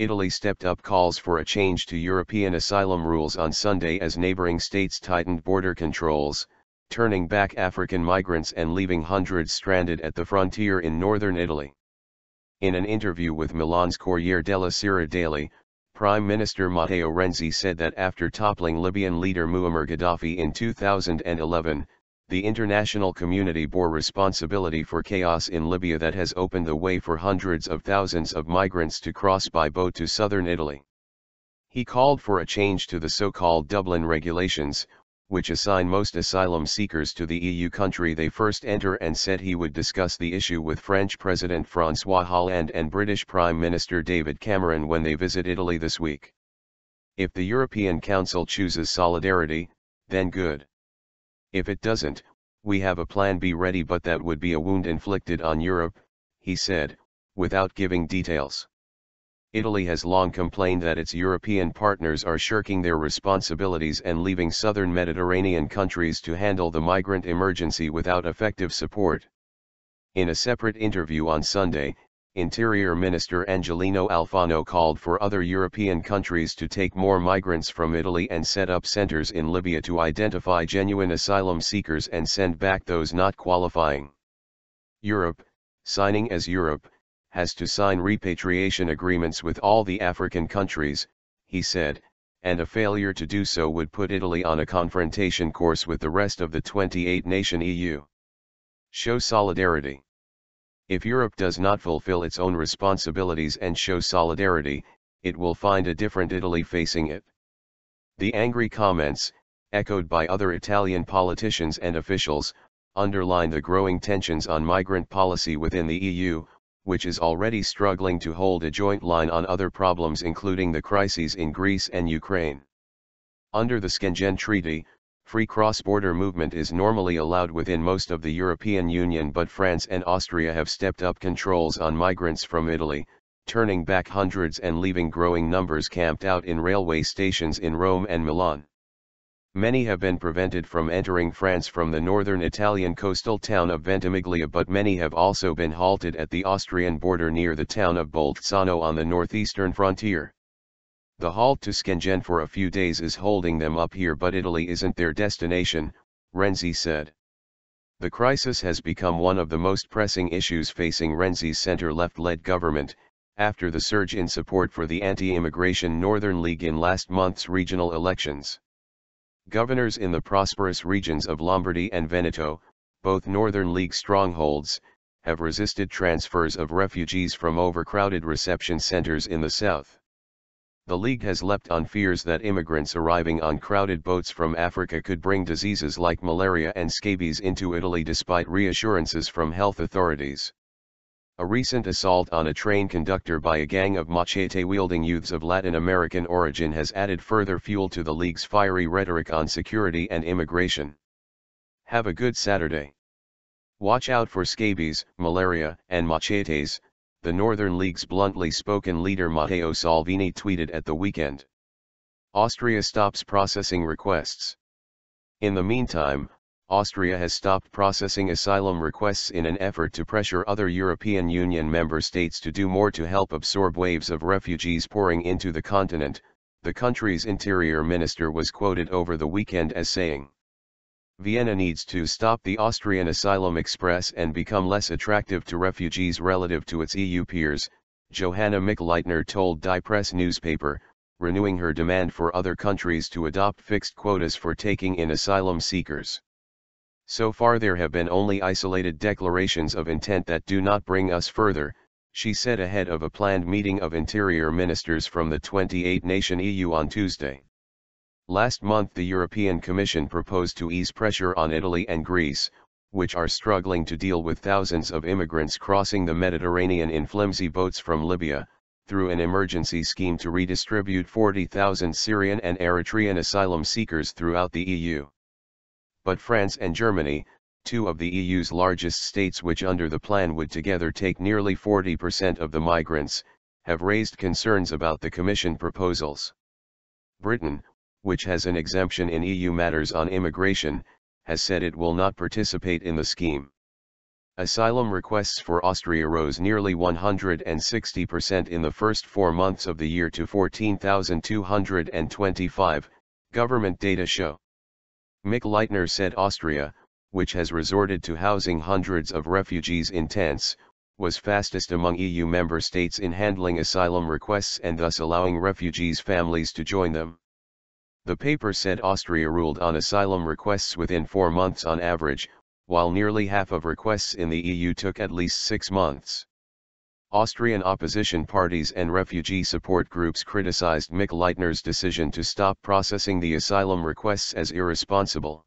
Italy stepped up calls for a change to European asylum rules on Sunday as neighboring states tightened border controls, turning back African migrants and leaving hundreds stranded at the frontier in northern Italy. In an interview with Milan's Corriere della Sera daily, Prime Minister Matteo Renzi said that after toppling Libyan leader Muammar Gaddafi in 2011, the international community bore responsibility for chaos in Libya that has opened the way for hundreds of thousands of migrants to cross by boat to southern Italy. He called for a change to the so-called Dublin regulations, which assign most asylum seekers to the EU country they first enter, and said he would discuss the issue with French President François Hollande and British Prime Minister David Cameron when they visit Italy this week. If the European Council chooses solidarity, then good. If it doesn't, we have a plan B ready, but that would be a wound inflicted on Europe, he said, without giving details. Italy has long complained that its European partners are shirking their responsibilities and leaving southern Mediterranean countries to handle the migrant emergency without effective support. In a separate interview on Sunday, Interior Minister Angelino Alfano called for other European countries to take more migrants from Italy and set up centers in Libya to identify genuine asylum seekers and send back those not qualifying. Europe, signing as Europe, has to sign repatriation agreements with all the African countries, he said, and a failure to do so would put Italy on a confrontation course with the rest of the 28-nation EU. Show solidarity. If Europe does not fulfill its own responsibilities and show solidarity, it will find a different Italy facing it. The angry comments, echoed by other Italian politicians and officials, underline the growing tensions on migrant policy within the EU, which is already struggling to hold a joint line on other problems including the crises in Greece and Ukraine. Under the Schengen Treaty, free cross-border movement is normally allowed within most of the European Union, but France and Austria have stepped up controls on migrants from Italy, turning back hundreds and leaving growing numbers camped out in railway stations in Rome and Milan. Many have been prevented from entering France from the northern Italian coastal town of Ventimiglia, but many have also been halted at the Austrian border near the town of Bolzano on the northeastern frontier. The halt to Schengen for a few days is holding them up here, but Italy isn't their destination, Renzi said. The crisis has become one of the most pressing issues facing Renzi's center-left-led government, after the surge in support for the anti-immigration Northern League in last month's regional elections. Governors in the prosperous regions of Lombardy and Veneto, both Northern League strongholds, have resisted transfers of refugees from overcrowded reception centers in the south. The League has leapt on fears that immigrants arriving on crowded boats from Africa could bring diseases like malaria and scabies into Italy despite reassurances from health authorities. A recent assault on a train conductor by a gang of machete-wielding youths of Latin American origin has added further fuel to the League's fiery rhetoric on security and immigration. Have a good Saturday. Watch out for scabies, malaria, and machetes, the Northern League's bluntly spoken leader Matteo Salvini tweeted at the weekend. Austria stops processing requests. In the meantime, Austria has stopped processing asylum requests in an effort to pressure other European Union member states to do more to help absorb waves of refugees pouring into the continent, the country's interior minister was quoted over the weekend as saying. Vienna needs to stop the Austrian asylum express and become less attractive to refugees relative to its EU peers, Johanna Mick-Leitner told Die Presse newspaper, renewing her demand for other countries to adopt fixed quotas for taking in asylum seekers. So far there have been only isolated declarations of intent that do not bring us further, she said ahead of a planned meeting of interior ministers from the 28-nation EU on Tuesday. Last month the European Commission proposed to ease pressure on Italy and Greece, which are struggling to deal with thousands of immigrants crossing the Mediterranean in flimsy boats from Libya, through an emergency scheme to redistribute 40,000 Syrian and Eritrean asylum seekers throughout the EU. But France and Germany, two of the EU's largest states which under the plan would together take nearly 40% of the migrants, have raised concerns about the Commission proposals. Britain, which has an exemption in EU matters on immigration, has said it will not participate in the scheme. Asylum requests for Austria rose nearly 160% in the first 4 months of the year to 14,225, government data show. Mick Leitner said Austria, which has resorted to housing hundreds of refugees in tents, was fastest among EU member states in handling asylum requests and thus allowing refugees' families to join them. The paper said Austria ruled on asylum requests within 4 months on average, while nearly half of requests in the EU took at least 6 months. Austrian opposition parties and refugee support groups criticized Mick Leitner's decision to stop processing the asylum requests as irresponsible.